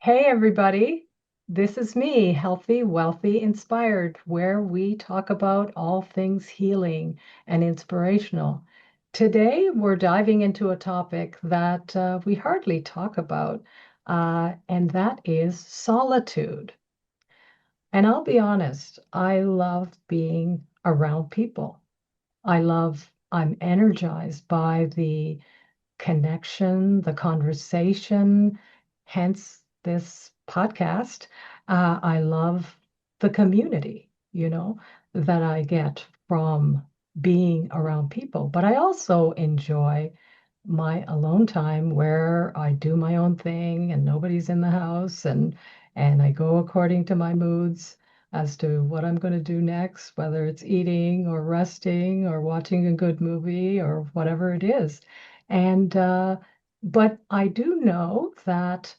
Hey, everybody. This is me, Healthy, Wealthy, Inspired, where we talk about all things healing and inspirational. Today, we're diving into a topic that we hardly talk about, and that is solitude. And I'll be honest, I love being around people. I'm energized by the connection, the conversation, hence this podcast. I love the community, that I get from being around people. But I also enjoy my alone time where I do my own thing and nobody's in the house and I go according to my moods as to what I'm going to do next, whether it's eating or resting or watching a good movie or whatever it is. And but I do know that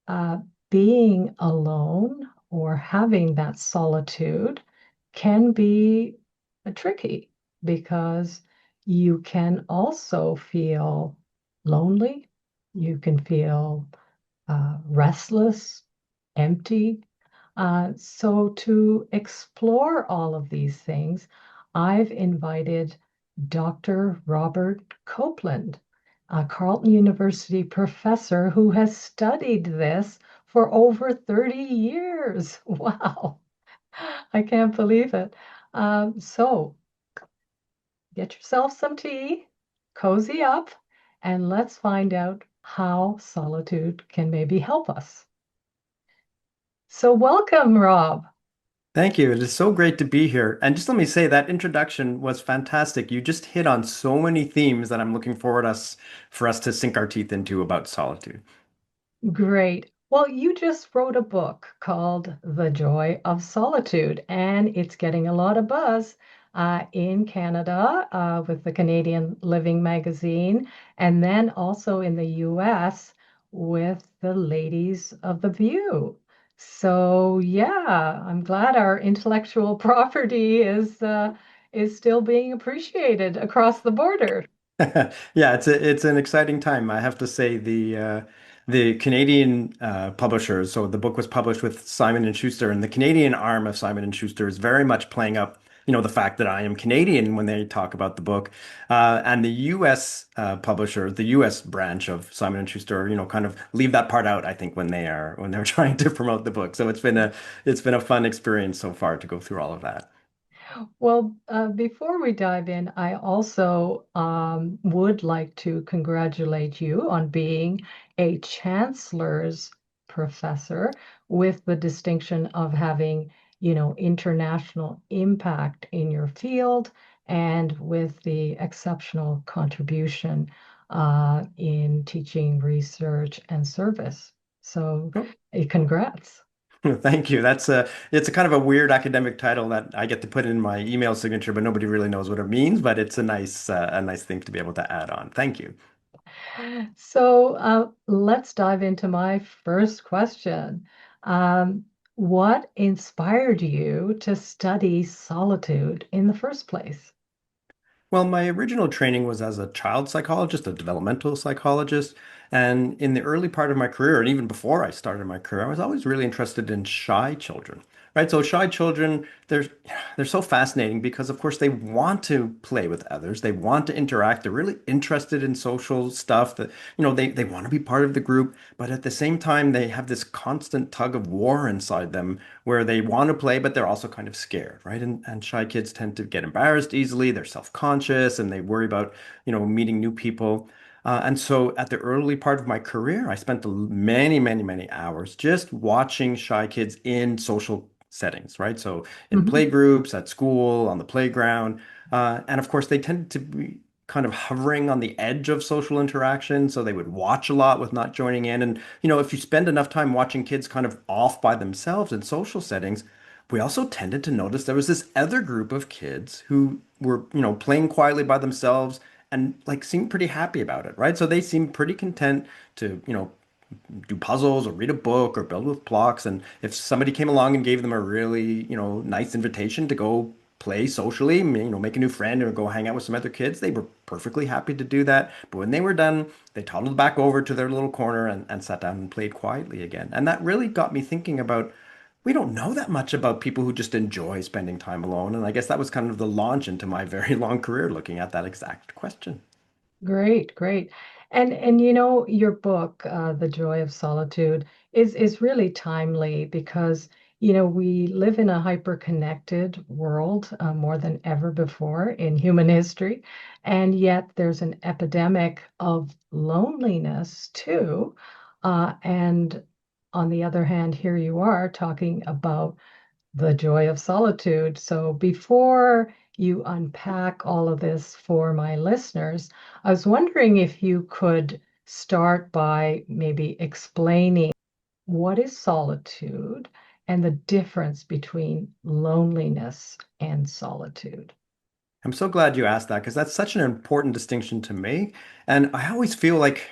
uh, being alone or having that solitude can be tricky because you can also feel lonely. You can feel restless, empty. So, to explore all of these things, I've invited Dr. Robert Copeland, a Carleton University professor who has studied this for over 30 years. Wow, I can't believe it. So, get yourself some tea, cozy up, and let's find out how solitude can maybe help us. So, welcome, Rob. Thank you. It is so great to be here. And just let me say that introduction was fantastic. You just hit on so many themes that I'm looking forward for us to sink our teeth into about solitude. Great. Well, you just wrote a book called The Joy of Solitude, and it's getting a lot of buzz in Canada with the Canadian Living magazine, and then also in the US with the Ladies of the View. So, yeah, I'm glad our intellectual property is still being appreciated across the border. Yeah, it's an exciting time. I have to say the Canadian publishers. So the book was published with Simon and Schuster, and the Canadian arm of Simon and Schuster is very much playing up, the fact that I am Canadian when they talk about the book. And the U.S. Publisher, the U.S. branch of Simon and Schuster, kind of leave that part out. I think when they're trying to promote the book. So it's been a fun experience so far to go through all of that. Well, before we dive in, I also would like to congratulate you on being a Chancellor's professor with the distinction of having, international impact in your field and with the exceptional contribution in teaching, research, and service. So, congrats. Thank you. It's a kind of a weird academic title that I get to put in my email signature, but nobody really knows what it means, but it's a nice thing to be able to add on. Thank you. So let's dive into my first question. What inspired you to study solitude in the first place? Well, my original training was as a child psychologist, a developmental psychologist. And in the early part of my career, and even before I started my career, I was always really interested in shy children, right? So shy children, they're so fascinating because, of course, they want to play with others. They want to interact. They're really interested in social stuff that, they want to be part of the group. But at the same time, they have this constant tug of war inside them where they want to play, but they're also kind of scared, right? And shy kids tend to get embarrassed easily. They're self-conscious and they worry about, meeting new people. And so at the early part of my career, I spent many, many, many hours just watching shy kids in social settings, right? So in Mhm. play groups, at school, on the playground. And of course, they tended to be kind of hovering on the edge of social interaction. So they would watch a lot with not joining in. And, if you spend enough time watching kids kind of off by themselves in social settings, we also tended to notice there was this other group of kids who were, playing quietly by themselves and like seemed pretty happy about it, right? So they seemed pretty content to, do puzzles or read a book or build with blocks. And if somebody came along and gave them a really, nice invitation to go play socially, make a new friend or go hang out with some other kids, they were perfectly happy to do that. But when they were done, they toddled back over to their little corner and sat down and played quietly again. And that really got me thinking about we don't know that much about people who just enjoy spending time alone. And I guess that was kind of the launch into my very long career looking at that exact question. Great, great. And your book, The Joy of Solitude, is really timely because, we live in a hyper-connected world more than ever before in human history. And yet there's an epidemic of loneliness too. And on the other hand, here you are talking about the joy of solitude. So before you unpack all of this for my listeners, I was wondering if you could start by maybe explaining what is solitude and the difference between loneliness and solitude. I'm so glad you asked that because that's such an important distinction to make. And I always feel like,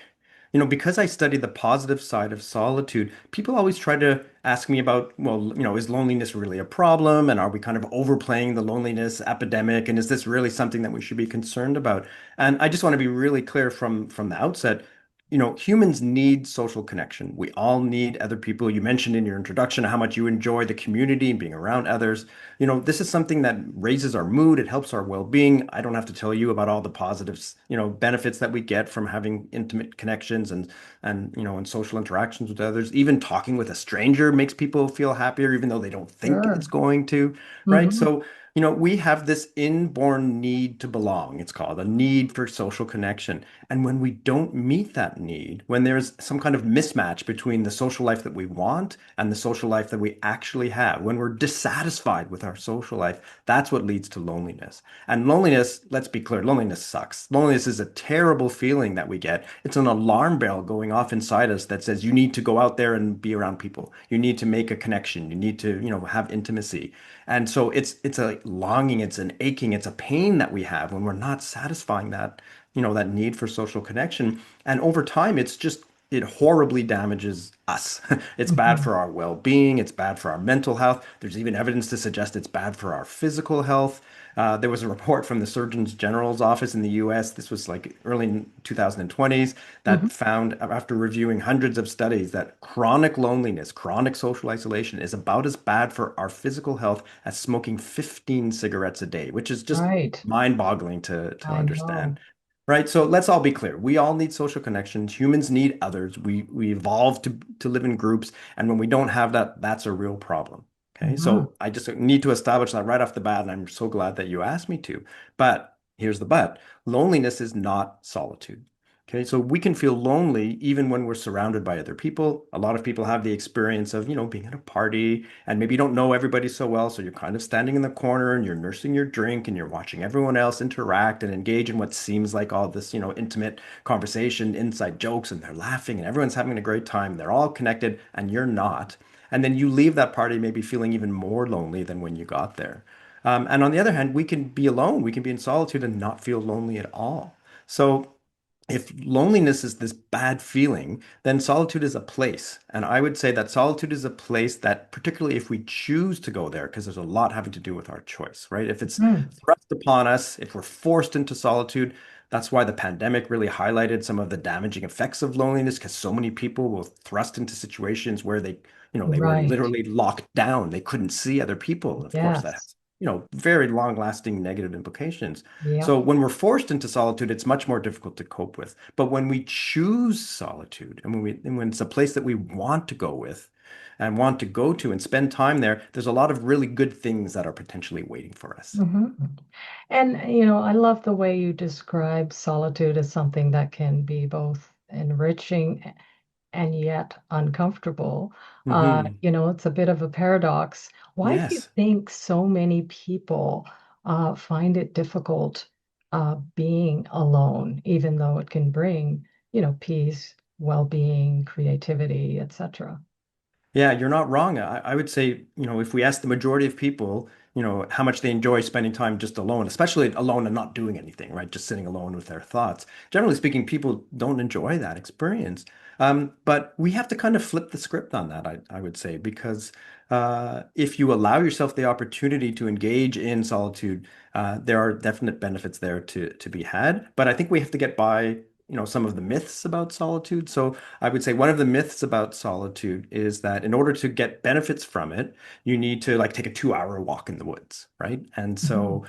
because I study the positive side of solitude, people always try to ask me about, well, is loneliness really a problem? And are we kind of overplaying the loneliness epidemic? And is this really something that we should be concerned about? And I just want to be really clear from the outset. Humans need social connection. We all need other people. You mentioned in your introduction how much you enjoy the community and being around others. This is something that raises our mood. It helps our well-being. I don't have to tell you about all the positives, benefits that we get from having intimate connections and social interactions with others. Even talking with a stranger makes people feel happier, even though they don't think Sure. it's going to, right? Hmm. So, we have this inborn need to belong. It's called a need for social connection. And when we don't meet that need, when there's some kind of mismatch between the social life that we want and the social life that we actually have, when we're dissatisfied with our social life, that's what leads to loneliness. And loneliness, let's be clear, loneliness sucks. Loneliness is a terrible feeling that we get. It's an alarm bell going off inside us that says you need to go out there and be around people. You need to make a connection. You need to, have intimacy. And so it's a longing, it's an aching, it's a pain that we have when we're not satisfying that need for social connection. And over time, it horribly damages us. It's bad Hmm. for our well-being. It's bad for our mental health. There's even evidence to suggest it's bad for our physical health. There was a report from the Surgeon General's office in the US, this was like early 2020s, Hmm. that found, after reviewing hundreds of studies, that chronic loneliness, chronic social isolation is about as bad for our physical health as smoking 15 cigarettes a day, which is just Right. mind-boggling to I understand. know. Right. So let's all be clear. We all need social connections. Humans need others. We evolve to live in groups. And when we don't have that, that's a real problem. Okay. Hmm. So I just need to establish that right off the bat. And I'm so glad that you asked me to. But here's the but. Loneliness is not solitude. Okay. So we can feel lonely even when we're surrounded by other people. A lot of people have the experience of, being at a party and maybe you don't know everybody so well. So you're kind of standing in the corner and you're nursing your drink and you're watching everyone else interact and engage in what seems like all this, intimate conversation, inside jokes, and they're laughing and everyone's having a great time. They're all connected and you're not. And then you leave that party maybe feeling even more lonely than when you got there. And on the other hand, we can be alone, we can be in solitude and not feel lonely at all. So if loneliness is this bad feeling, then solitude is a place. And I would say that solitude is a place that, particularly if we choose to go there, because there's a lot having to do with our choice, right? If it's Hmm. thrust upon us, if we're forced into solitude, that's why the pandemic really highlighted some of the damaging effects of loneliness, because so many people were thrust into situations where they were Right. literally locked down. They couldn't see other people. Of course, that Yes. has, very long-lasting negative implications. Yep. So when we're forced into solitude, it's much more difficult to cope with. But when we choose solitude and when it's a place that we want to go with and want to go to and spend time there, there's a lot of really good things that are potentially waiting for us. Hmm. And, I love the way you describe solitude as something that can be both enriching and yet uncomfortable. It's a bit of a paradox. Why do you Yes. think so many people find it difficult being alone, even though it can bring, peace, well-being, creativity, etc.? Yeah, you're not wrong. I would say, if we ask the majority of people, how much they enjoy spending time just alone, especially alone and not doing anything, right? Just sitting alone with their thoughts. Generally speaking, people don't enjoy that experience. But we have to kind of flip the script on that, I would say, because if you allow yourself the opportunity to engage in solitude, there are definite benefits there to be had. But I think we have to get by, some of the myths about solitude. So I would say one of the myths about solitude is that in order to get benefits from it, you need to like take a 2 hour walk in the woods, right? And Mhm. so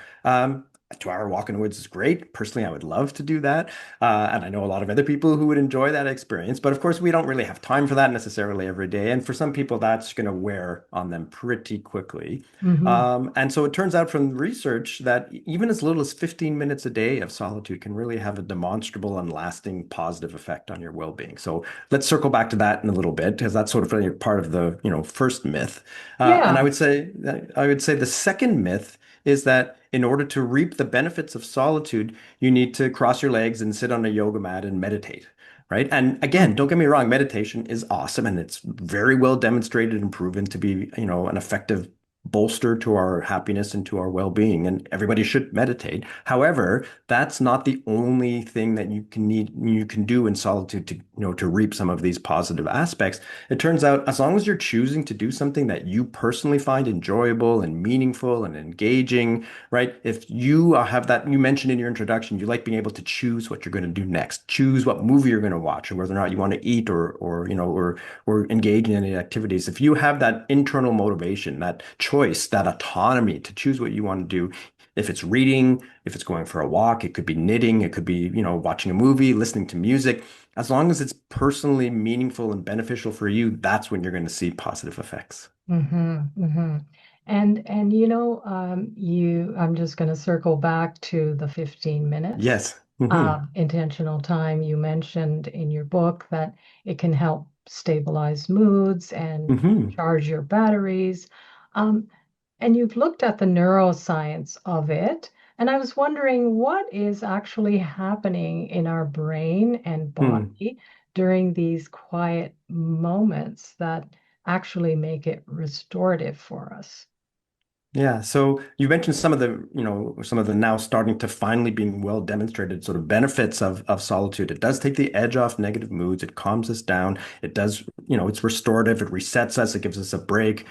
a 2 hour walk in the woods is great. Personally, I would love to do that. And I know a lot of other people who would enjoy that experience. But of course, we don't really have time for that necessarily every day. And for some people, that's going to wear on them pretty quickly. Mhm. And so it turns out from research that even as little as 15 minutes a day of solitude can really have a demonstrable and lasting positive effect on your well-being. So let's circle back to that in a little bit, because that's sort of really part of the, first myth. And Yeah. I would say the second myth is that in order to reap the benefits of solitude, you need to cross your legs and sit on a yoga mat and meditate, right? And again, don't get me wrong, meditation is awesome and it's very well demonstrated and proven to be, an effective bolster to our happiness and to our well-being, and everybody should meditate. However, that's not the only thing that you can do in solitude to, to reap some of these positive aspects. It turns out as long as you're choosing to do something that you personally find enjoyable and meaningful and engaging, right? If you have that, you mentioned in your introduction, you like being able to choose what you're going to do next, choose what movie you're going to watch, or whether or not you want to eat or engage in any activities. If you have that internal motivation, that choice, that autonomy to choose what you want to do, if it's reading, if it's going for a walk, it could be knitting, it could be, watching a movie, listening to music. As long as it's personally meaningful and beneficial for you, that's when you're going to see positive effects. Hmm. Hmm. And I'm just going to circle back to the 15 minutes Yes. Hmm. intentional time. You mentioned in your book that it can help stabilize moods and Hmm. charge your batteries. Um, and you've looked at the neuroscience of it. And I was wondering what is actually happening in our brain and Hmm. body during these quiet moments that actually make it restorative for us. Yeah, so you mentioned some of the now starting to finally being well demonstrated sort of benefits of solitude. It does take the edge off negative moods. It calms us down. It does, it's restorative. It resets us. It gives us a break.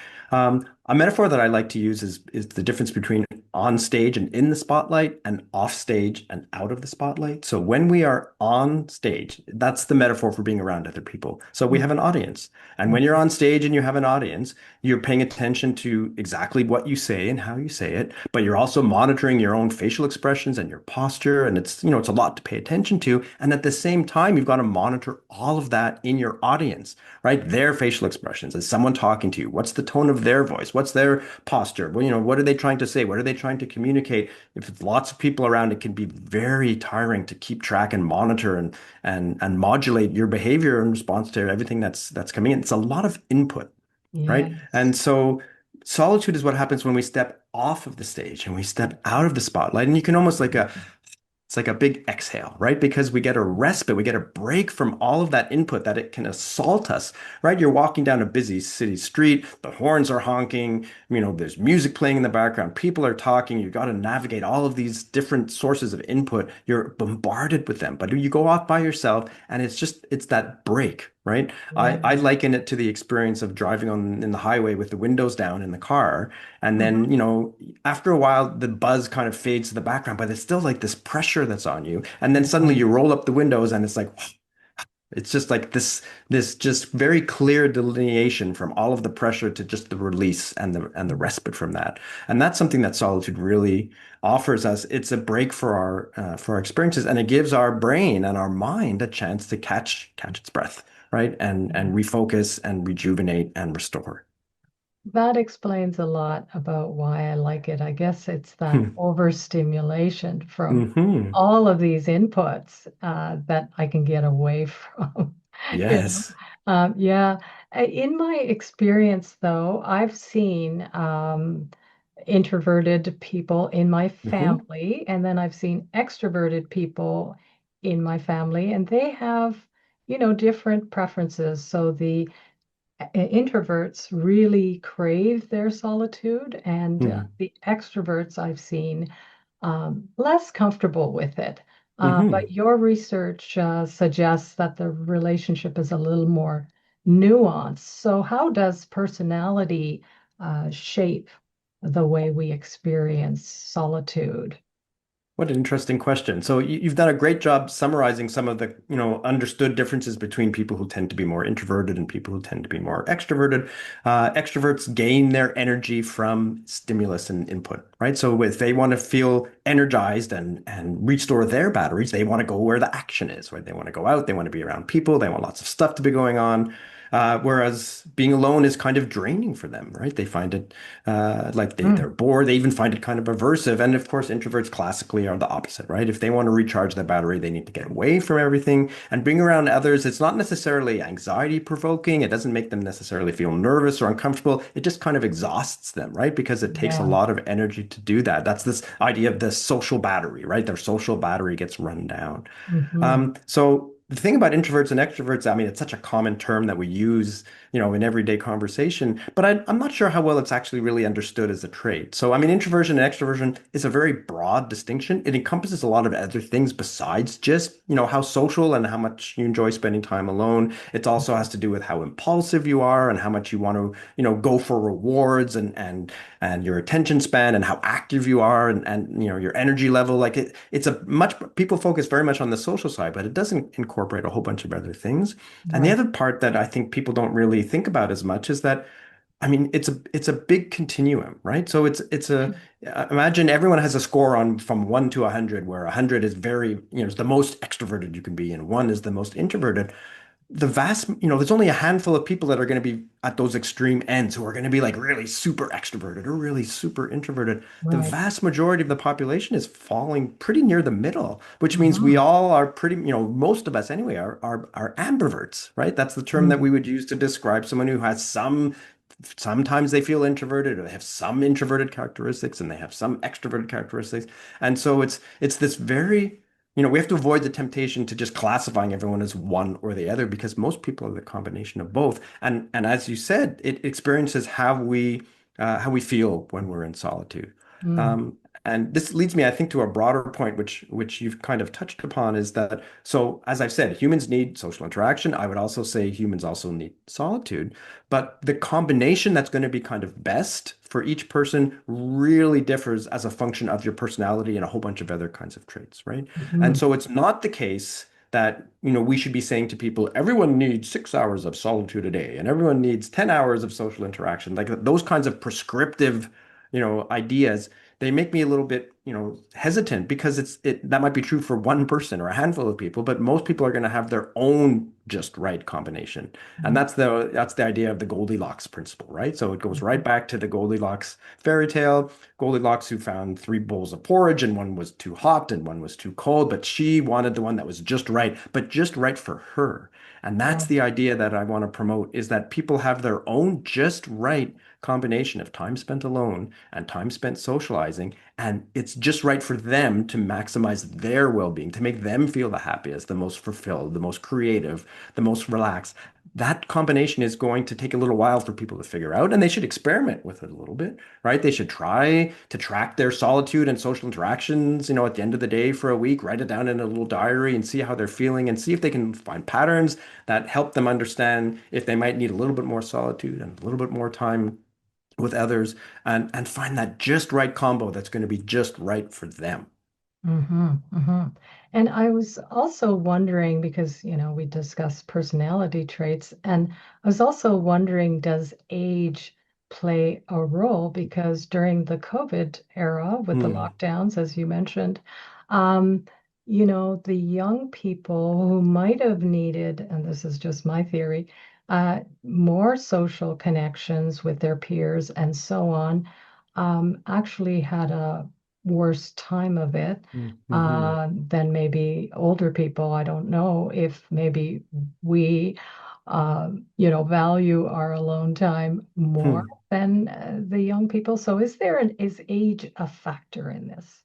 A metaphor that I like to use is the difference between on stage and in the spotlight and off stage and out of the spotlight. So when we are on stage, that's the metaphor for being around other people. So we have an audience. And when you're Mhm. on stage and you have an audience, you're paying attention to exactly what you say and how you say it, but you're also monitoring your own facial expressions and your posture. And it's a lot to pay attention to. And at the same time, you've got to monitor all of that in your audience, right? Their facial expressions. Is someone talking to you? What's the tone of their voice? What's their posture? Well, what are they trying to say? What are they trying to communicate? If it's lots of people around, it can be very tiring to keep track and monitor and modulate your behavior in response to everything that's coming in. It's a lot of input, right? Yes. And so solitude is what happens when we step off of the stage and we step out of the spotlight. And you can almost it's like a big exhale, right? Because we get a respite, we get a break from all of that input that it can assault us, right? You're walking down a busy city street, the horns are honking, there's music playing in the background, people are talking, you've got to navigate all of these different sources of input. You're bombarded with them, but you go off by yourself and it's that break, right? I Yes. liken it to the experience of driving on in the highway with the windows down in the car. And then, Mhm. after a while, the buzz kind of fades to the background, but it's still like this pressure that's on you. And then suddenly you Yes. roll up the windows and it's like, it's just like this just very clear delineation from all of the pressure to just the release and the respite from that. And that's something that solitude really offers us. It's a break for our experiences, and it gives our brain and our mind a chance to catch its breath, right? And Yeah. refocus and rejuvenate and restore. That explains a lot about why I like it. I guess it's that Hmm. overstimulation from Hmm. all of these inputs that I can get away from. You know, Yes. yeah. In my experience, though, I've seen introverted people in my Hmm. family, and then I've seen extroverted people in my family, and they have, different preferences. So the introverts really crave their solitude, and Hmm. the extroverts I've seen less comfortable with it. But Hmm. your research suggests that the relationship is a little more nuanced. So, how does personality shape the way we experience solitude? What an interesting question. So you've done a great job summarizing some of the, understood differences between people who tend to be more introverted and people who tend to be more extroverted. Extroverts gain their energy from stimulus and input, right? So if they want to feel energized and restore their batteries, they want to go where the action is, right? They want to go out, they want to be around people, they want lots of stuff to be going on. Whereas being alone is kind of draining for them, right? They find it like they're Mm, bored. They even find it kind of aversive. And of course, introverts classically are the opposite, right? If they want to recharge their battery, they need to get away from everything and being around others. It's not necessarily anxiety provoking. It doesn't make them necessarily feel nervous or uncomfortable. It just kind of exhausts them, right? Because it takes a yeah. lot of energy to do that. That's this idea of the social battery, right? Their social battery gets run down. Hmm. So the thing about introverts and extroverts, I mean, it's such a common term that we use, in everyday conversation, but I'm not sure how well it's actually really understood as a trait. So, I mean, introversion and extroversion is a very broad distinction. It encompasses a lot of other things besides just, how social and how much you enjoy spending time alone. It also has to do with how impulsive you are and how much you want to, go for rewards and your attention span and how active you are and your energy level. Like it's a much people focus very much on the social side, but it doesn't incorporate a whole bunch of other things. And the Right. other part that I think people don't really think about as much is that I mean it's a big continuum, right? So it's a imagine everyone has a score on from 1 to 100, where 100 is very, is the most extroverted you can be, and one is the most introverted. There's only a handful of people that are going to be at those extreme ends who are going to be like really super extroverted or really super introverted. The Right. vast majority of the population is falling pretty near the middle, which means we Hmm. all are pretty, most of us anyway are ambiverts, right? That's the term that we would use to describe someone who has sometimes they feel introverted or they have some introverted characteristics and they have some extroverted characteristics. And so it's this very we have to avoid the temptation to just classifying everyone as one or the other because most people are the combination of both. And as you said, it experiences how we feel when we're in solitude. Mm. Um, and this leads me, I think, to a broader point, which you've kind of touched upon, is that so as I've said, humans need social interaction. I would also say humans also need solitude. But the combination that's going to be kind of best for each person really differs as a function of your personality and a whole bunch of other kinds of traits, right? And Hmm. so it's not the case that, we should be saying to people, everyone needs 6 hours of solitude a day and everyone needs 10 hours of social interaction. Like those kinds of prescriptive, ideas, they make me a little bit, hesitant because that might be true for one person or a handful of people, but most people are going to have their own just right combination. And that's the idea of the Goldilocks principle, right? So it goes right back to the Goldilocks fairy tale. Goldilocks who found three bowls of porridge and one was too hot and one was too cold, but she wanted the one that was just right, but just right for her. And that's Right. the idea that I want to promote is that people have their own just right combination of time spent alone and time spent socializing. And it's just right for them to maximize their well-being, to make them feel the happiest, the most fulfilled, the most creative, the most relaxed. That combination is going to take a little while for people to figure out, and they should experiment with it a little bit, right? They should try to track their solitude and social interactions, at the end of the day for a week, write it down in a little diary and see how they're feeling and see if they can find patterns that help them understand if they might need a little bit more solitude and a little bit more time with others and find that just right combo that's going to be just right for them. Hmm. Hmm. And I was also wondering because, we discussed personality traits, and I was also wondering, does age play a role? Because during the COVID era with the Hmm. lockdowns, as you mentioned, um, the young people who might have needed, and this is just my theory, more social connections with their peers and so on, actually had a worse time of it Mm-hmm. than maybe older people. I don't know if maybe we, value our alone time more Hmm. than the young people. So is age a factor in this?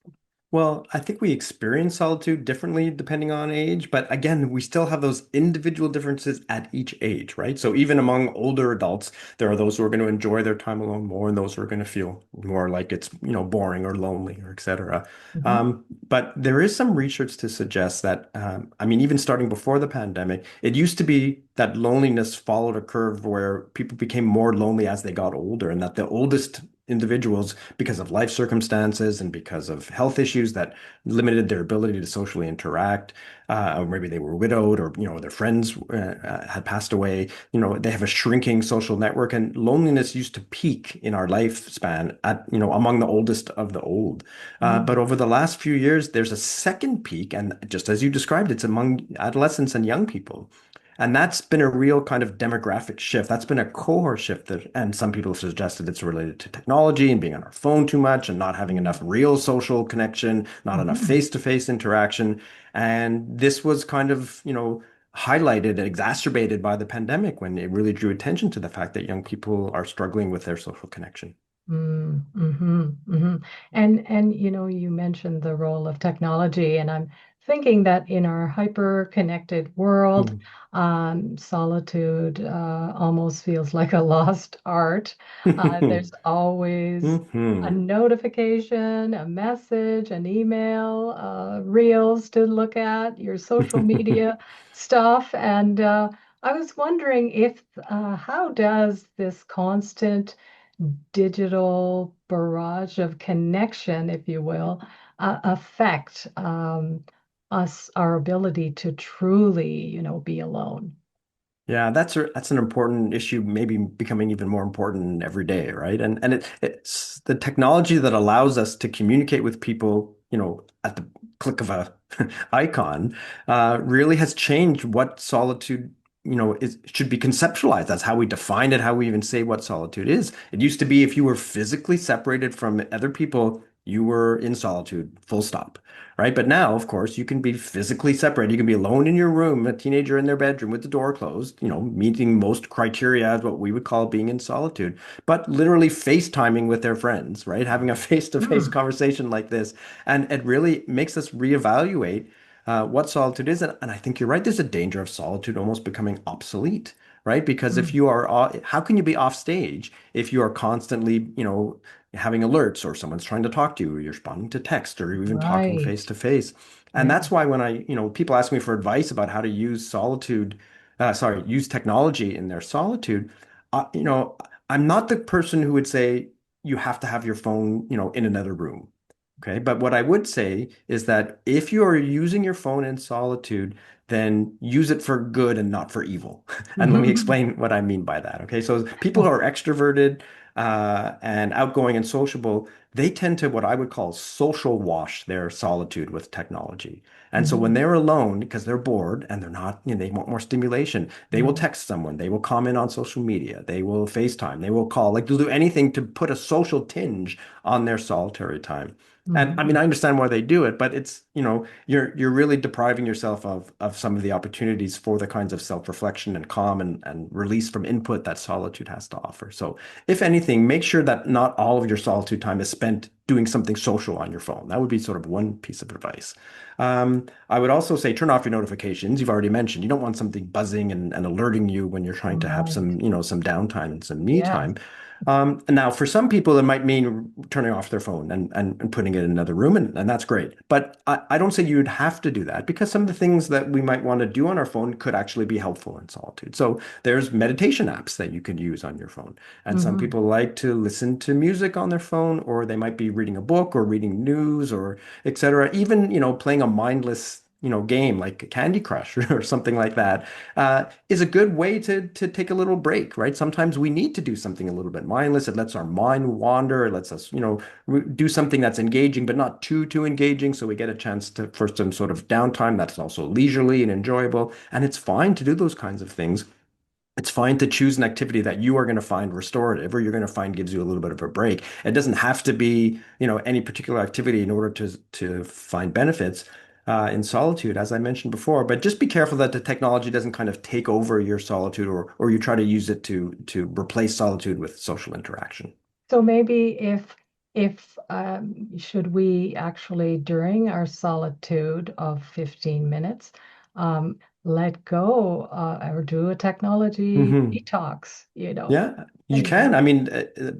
Well, I think we experience solitude differently depending on age, but again, we still have those individual differences at each age, right? So even among older adults, there are those who are going to enjoy their time alone more and those who are going to feel more like it's, boring or lonely or et cetera. Hmm. But there is some research to suggest that, I mean, even starting before the pandemic, it used to be that loneliness followed a curve where people became more lonely as they got older, and that the oldest individuals because of life circumstances and because of health issues that limited their ability to socially interact, or maybe they were widowed, or their friends had passed away. They have a shrinking social network, and loneliness used to peak in our lifespan at among the oldest of the old. But Mm. over the last few years, there's a second peak, and just as you described, it's among adolescents and young people. And that's been a real kind of demographic shift. That's been a cohort shift that, and some people have suggested it's related to technology and being on our phone too much and not having enough real social connection, not enough Mhm. face-to-face interaction. And this was kind of, highlighted and exacerbated by the pandemic when it really drew attention to the fact that young people are struggling with their social connection. Mm, and you mentioned the role of technology, and I'm thinking that in our hyper-connected world, solitude almost feels like a lost art. There's always a Hmm. notification, a message, an email, reels to look at, your social media stuff, and I was wondering if how does this constant digital barrage of connection, if you will, affect our ability to truly, be alone. Yeah, that's an important issue, maybe becoming even more important every day, right? And it's the technology that allows us to communicate with people, at the click of a icon, really has changed what solitude, should be conceptualized. That's how we define it, how we even say what solitude is. It used to be if you were physically separated from other people, you were in solitude, full stop. Right. But now, of course, you can be physically separated. You can be alone in your room, a teenager in their bedroom with the door closed, meeting most criteria as what we would call being in solitude, but literally FaceTiming with their friends, right? Having a face-to-face Mm, conversation like this. And it really makes us reevaluate what solitude is. And I think you're right. There's a danger of solitude almost becoming obsolete, right? Because if mm, you are, how can you be off stage if you are constantly, having alerts or someone's trying to talk to you, or you're responding to text, or you're even talking face right. to face. And Yeah. that's why when people ask me for advice about how to use use technology in their solitude, uh, you know, I'm not the person who would say you have to have your phone, in another room. Okay. But what I would say is that if you are using your phone in solitude, then use it for good and not for evil. And let me explain what I mean by that. Okay. So people who are extroverted, and outgoing and sociable, they tend to what I would call social wash their solitude with technology. And so when Mhm. they're alone, because they're bored and they're not, they want more stimulation, they will Mm, text someone, they will comment on social media, they will FaceTime, they will call, like they'll do anything to put a social tinge on their solitary time. And I mean, mhm. I understand why they do it, but it's, you're really depriving yourself of some of the opportunities for the kinds of self-reflection and calm and release from input that solitude has to offer. So if anything, make sure that not all of your solitude time is spent doing something social on your phone. That would be sort of one piece of advice. I would also say turn off your notifications. You've already mentioned you don't want something buzzing and alerting you when you're trying to have Right. some downtime and some me Yes. time. And now, for some people, it might mean turning off their phone and putting it in another room, and that's great. But I don't say you'd have to do that because some of the things that we might want to do on our phone could actually be helpful in solitude. So there's meditation apps that you can use on your phone. And some Hmm. people like to listen to music on their phone, or they might be reading a book or reading news or etc. Even, playing a mindless, game like Candy Crush or something like that, is a good way to take a little break, right? Sometimes we need to do something a little bit mindless. It lets our mind wander. It lets us, do something that's engaging, but not too engaging. So we get a chance for some sort of downtime that's also leisurely and enjoyable. And it's fine to do those kinds of things. It's fine to choose an activity that you are going to find restorative or you're going to find gives you a little bit of a break. It doesn't have to be, any particular activity in order to find benefits in solitude, as I mentioned before. But just be careful that the technology doesn't kind of take over your solitude or you try to use it to replace solitude with social interaction. So maybe if if should we actually, during our solitude of 15 minutes, let go or do a technology Hmm. detox, you know? Yeah, you can. I mean,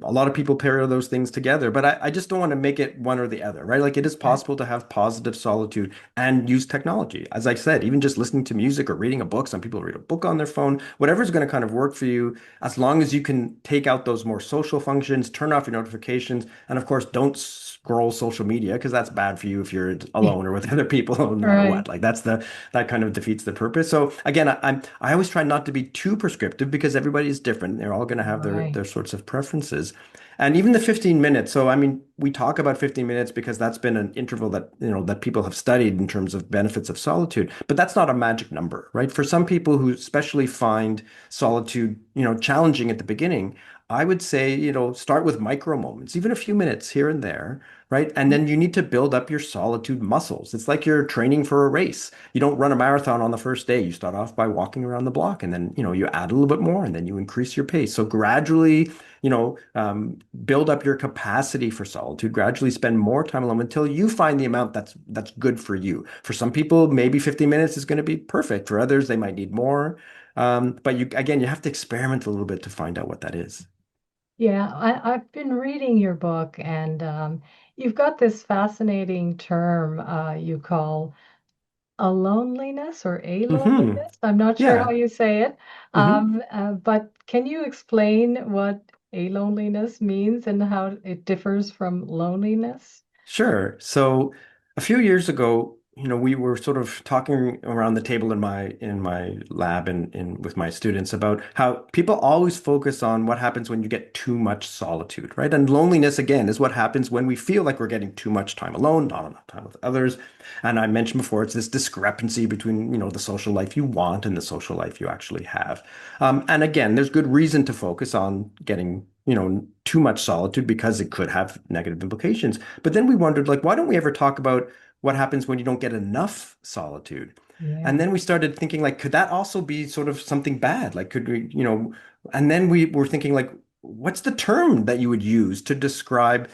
a lot of people pair those things together, but I just don't want to make it one or the other, right? Like it is Yeah. possible to have positive solitude and use technology. As I said, even just listening to music or reading a book, some people read a book on their phone, whatever's going to kind of work for you, as long as you can take out those more social functions, turn off your notifications, and of course, don't scroll social media because that's bad for you if you're alone or with other people, no matter Right. what. Like that kind of defeats the purpose. So again, I always try not to be too prescriptive because everybody is different. They're all going to have Right. their sorts of preferences. And even the 15 minutes. So I mean, we talk about 15 minutes because that's been an interval that, that people have studied in terms of benefits of solitude, but that's not a magic number, right? For some people who especially find solitude, challenging at the beginning, I would say, start with micro moments, even a few minutes here and there, right? And then you need to build up your solitude muscles. It's like you're training for a race. You don't run a marathon on the first day. You start off by walking around the block and then, you add a little bit more and then you increase your pace. So gradually, build up your capacity for solitude, gradually spend more time alone until you find the amount that's good for you. For some people, maybe 50 minutes is going to be perfect. For others, they might need more. But you have to experiment a little bit to find out what that is. Yeah, I've been reading your book, and you've got this fascinating term you call aloneliness or Hmm. aloneliness. I'm not sure how Yeah. you say it, Hmm. but can you explain what aloneliness means and how it differs from loneliness? Sure. So a few years ago, we were sort of talking around the table in my lab and in with my students about how people always focus on what happens when you get too much solitude, right? And loneliness again is what happens when we feel like we're getting too much time alone, not enough time with others. And I mentioned before, it's this discrepancy between, the social life you want and the social life you actually have. And again, there's good reason to focus on getting, too much solitude because it could have negative implications. But then we wondered, like, why don't we ever talk about what happens when you don't get enough solitude? And Yeah. then we started thinking, like, could that also be sort of something bad? Like, could we, and then we were thinking, like, what's the term that you would use to describe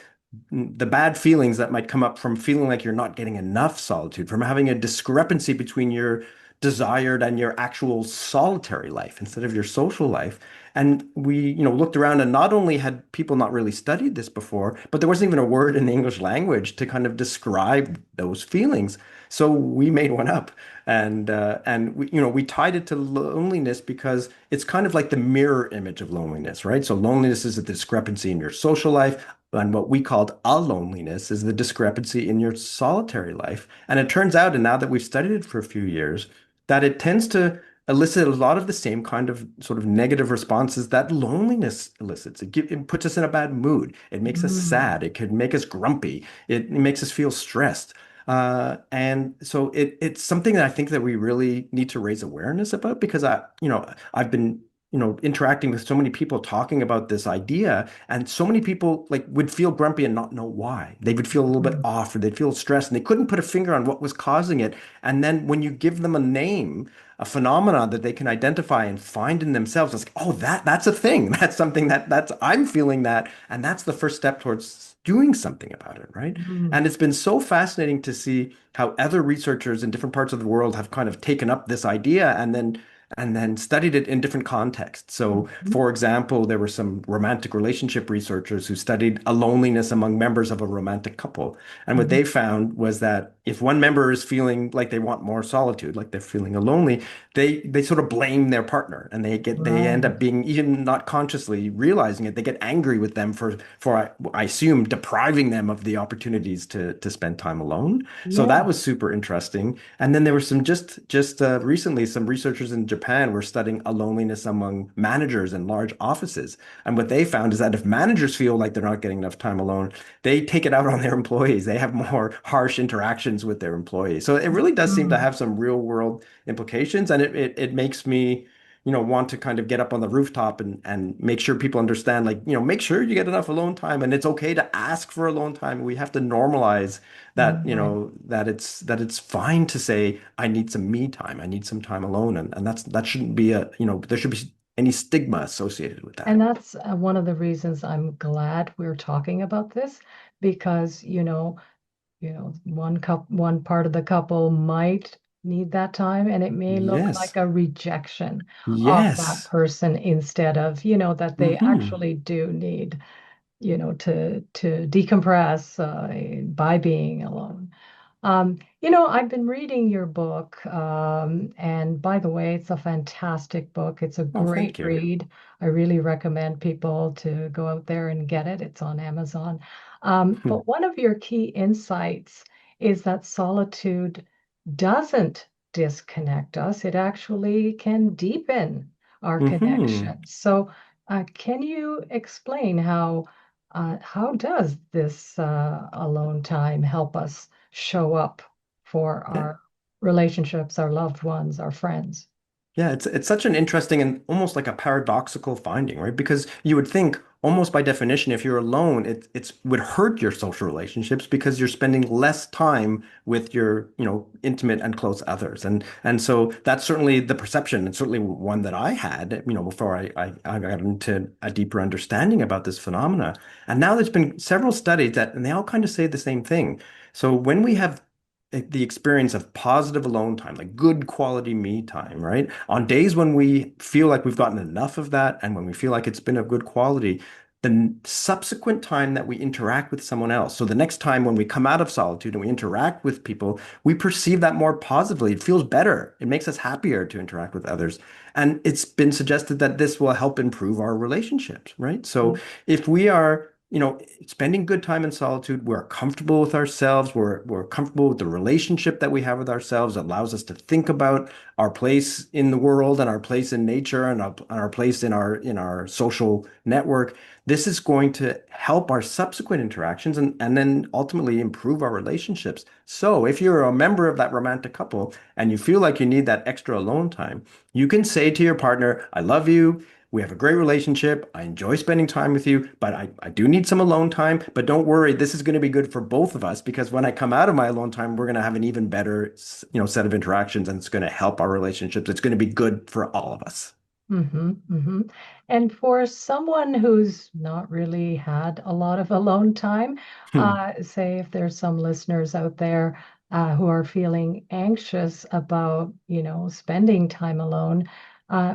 the bad feelings that might come up from feeling like you're not getting enough solitude, from having a discrepancy between your desired and your actual solitary life instead of your social life. And we, looked around and not only had people not really studied this before, but there wasn't even a word in the English language to kind of describe those feelings. So we made one up, and we tied it to loneliness because it's kind of like the mirror image of loneliness, right? So loneliness is a discrepancy in your social life. And what we called aloneliness is the discrepancy in your solitary life. And it turns out, and now that we've studied it for a few years, that it tends to elicit a lot of the same kind of sort of negative responses that loneliness elicits. It puts us in a bad mood. It makes us Mm, sad. It could make us grumpy. It makes us feel stressed. And so it's something that I think that we really need to raise awareness about because I've been, interacting with so many people talking about this idea, and so many people like would feel grumpy and not know why. They would feel a little bit mm, off or they'd feel stressed and they couldn't put a finger on what was causing it. And then when you give them a name, a phenomenon that they can identify and find in themselves, it's like, oh, that's a thing. That's something that's I'm feeling that, and that's the first step towards doing something about it, right? mm, And it's been so fascinating to see how other researchers in different parts of the world have kind of taken up this idea and then studied it in different contexts. So, mhm, for example, there were some romantic relationship researchers who studied a loneliness among members of a romantic couple. And what mhm. they found was that if one member is feeling like they want more solitude, like they're feeling lonely, they sort of blame their partner and they end Right. up being even not consciously realizing it. They get angry with them for I assume depriving them of the opportunities to spend time alone. So that Yeah. was super interesting. And then there were some just recently some researchers in Japan were studying a loneliness among managers in large offices. And what they found is that if managers feel like they're not getting enough time alone, they take it out on their employees. They have more harsh interactions with their employees. So it really does seem to Mm, have some real world implications. And it makes me, want to kind of get up on the rooftop and make sure people understand, like, make sure you get enough alone time. And it's okay to ask for alone time. We have to normalize that, right. that it's fine to say, I need some me time. I need some time alone. And that shouldn't be there should be any stigma associated with And that. that's one of the reasons I'm glad we're talking about this because, one part of the couple might need that time and it may look like Yes. a rejection of that Yes. person instead of, that they Hmm. actually do need, to decompress by being alone. I've been reading your book, and by the way, it's a fantastic book. It's a Oh, great thank you. read. I really recommend people to go out there and get it. It's on Amazon. But one of your key insights is that solitude doesn't disconnect us, it actually can deepen our Hmm. connections. So, can you explain how does this alone time help us show up for Yeah. our relationships, our loved ones, our friends? Yeah, it's such an interesting and almost like a paradoxical finding, right? Because you would think almost by definition, if you're alone, it's would hurt your social relationships because you're spending less time with your, intimate and close others. And so that's certainly the perception, and certainly one that I had, before I got into a deeper understanding about this phenomena. And now there's been several studies that, and they all kind of say the same thing. So when we have the experience of positive alone time, like good quality me time, right? On days when we feel like we've gotten enough of that and when we feel like it's been of good quality, the subsequent time that we interact with someone else. So the next time when we come out of solitude and we interact with people, we perceive that more positively. It feels better. It makes us happier to interact with others. And it's been suggested that this will help improve our relationships, right? So if we are spending good time in solitude, we're comfortable with ourselves, we're comfortable with the relationship that we have with ourselves. It allows us to think about our place in the world and our place in nature and our place in our social network. This is going to help our subsequent interactions and then ultimately improve our relationships. So if you're a member of that romantic couple and you feel like you need that extra alone time, you can say to your partner, I love you. We have a great relationship. I enjoy spending time with you, but I do need some alone time. But don't worry, this is going to be good for both of us because when I come out of my alone time, we're going to have an even better, set of interactions, and it's going to help our relationships. It's going to be good for all of us. Mm-hmm. And for someone who's not really had a lot of alone time, Hmm. say if there's some listeners out there who are feeling anxious about, spending time alone,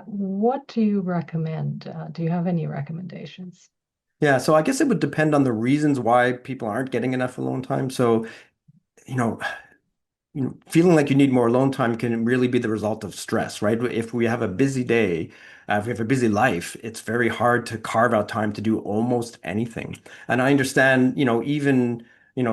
what do you recommend? Do you have any recommendations? Yeah, so I guess it would depend on the reasons why people aren't getting enough alone time. So, you know, feeling like you need more alone time can really be the result of stress, right? If we have a busy day, if we have a busy life, it's very hard to carve out time to do almost anything. And I understand, even,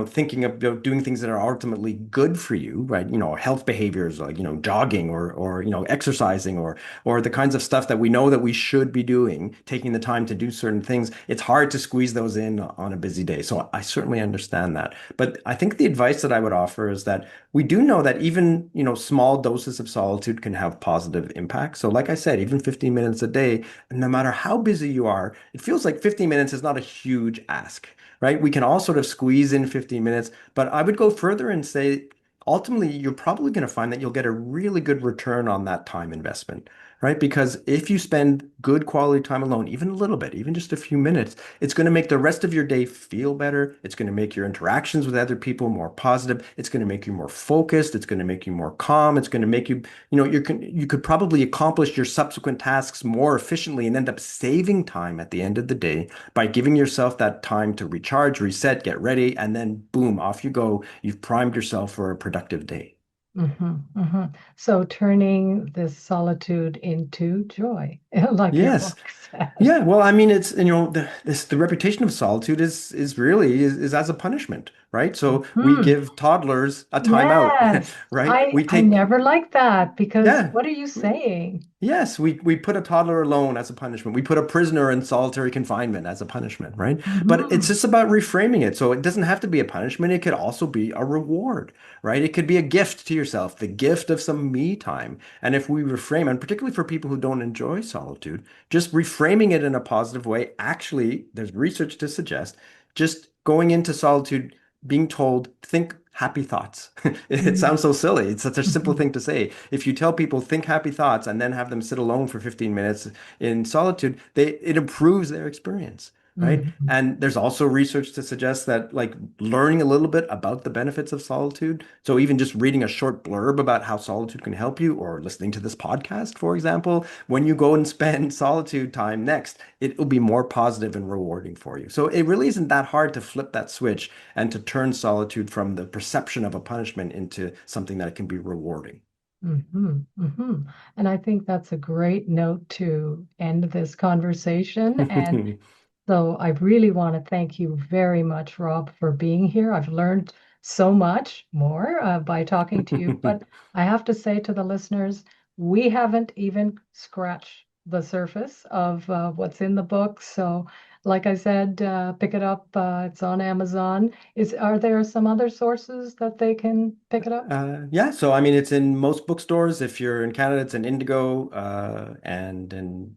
thinking about doing things that are ultimately good for you, right? Health behaviors like, jogging or, exercising or the kinds of stuff that we know that we should be doing, taking the time to do certain things. It's hard to squeeze those in on a busy day. So I certainly understand that. But I think the advice that I would offer is that we do know that even, small doses of solitude can have positive impact. So like I said, even 15 minutes a day, no matter how busy you are, it feels like 15 minutes is not a huge ask, right? We can all sort of squeeze in 15 minutes, but I would go further and say, ultimately, you're probably going to find that you'll get a really good return on that time investment, right? Because if you spend good quality time alone, even a little bit, even just a few minutes, it's going to make the rest of your day feel better. It's going to make your interactions with other people more positive. It's going to make you more focused. It's going to make you more calm. It's going to make you, you could probably accomplish your subsequent tasks more efficiently and end up saving time at the end of the day by giving yourself that time to recharge, reset, get ready, and then boom, off you go. You've primed yourself for a productive day. Hmm. So turning this solitude into joy, like your Yes. book says. Yeah, well, I mean, it's the reputation of solitude is really is as a punishment, right? So we Hmm. give toddlers a timeout, Yes, right? I We I take never liked that because yeah, what are you saying? yes, we put a toddler alone as a punishment. We put a prisoner in solitary confinement as a punishment, right? But it's Hmm. just about reframing it. So it doesn't have to be a punishment. It could also be a reward, right? It could be a gift to yourself, the gift of some me time. And if we reframe, and particularly for people who don't enjoy solitude, just reframing it in a positive way, actually, there's research to suggest just going into solitude, being told, think happy thoughts. It Mm, sounds so silly. It's such a simple mhm, thing to say. If you tell people think happy thoughts and then have them sit alone for 15 minutes in solitude, it improves their experience, right? mhm, And there's also research to suggest that like learning a little bit about the benefits of solitude. So even just reading a short blurb about how solitude can help you or listening to this podcast, for example, when you go and spend solitude time next, it will be more positive and rewarding for you. So it really isn't that hard to flip that switch and to turn solitude from the perception of a punishment into something that can be rewarding. mhm, mhm. And I think that's a great note to end this conversation. And so I really want to thank you very much, Rob, for being here. I've learned so much more by talking to you, but I have to say to the listeners, we haven't even scratched the surface of what's in the book. So, like I said, pick it up. It's on Amazon. Are there some other sources that they can pick it up? Yeah, so I mean, it's in most bookstores. If you're in Canada, it's in Indigo,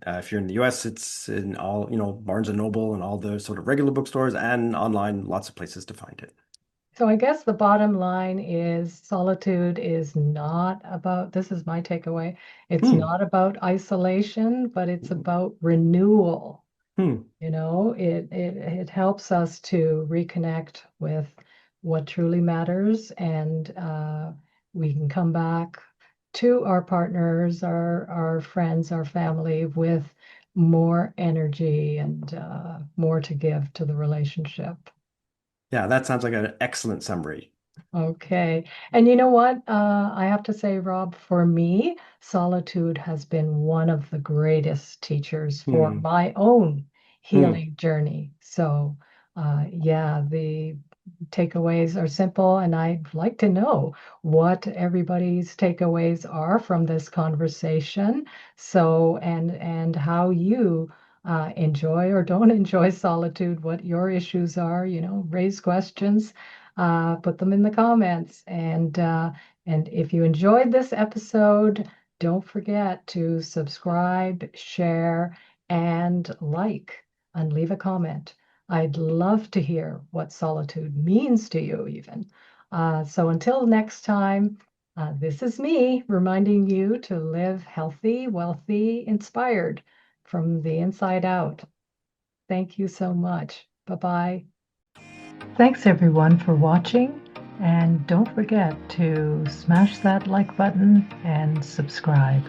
if you're in the US, it's in all, Barnes and Noble and all the sort of regular bookstores and online, lots of places to find it. So I guess the bottom line is solitude is not about, this is my takeaway. It's Hmm. not about isolation, but it's about renewal. Hmm. It helps us to reconnect with what truly matters, and we can come back to our partners, our friends, our family with more energy and more to give to the relationship. Yeah, that sounds like an excellent summary. Okay. And you know what? I have to say, Rob, for me, solitude has been one of the greatest teachers for Hmm. my own Hmm. healing journey. So, yeah, the takeaways are simple, and I'd like to know what everybody's takeaways are from this conversation. So, and how you enjoy or don't enjoy solitude, what your issues are, raise questions, put them in the comments. And if you enjoyed this episode, don't forget to subscribe, share, and like, and leave a comment. I'd love to hear what solitude means to you, even. So until next time, this is me reminding you to live healthy, wealthy, inspired from the inside out. Thank you so much. Bye bye. Thanks everyone for watching. And don't forget to smash that like button and subscribe.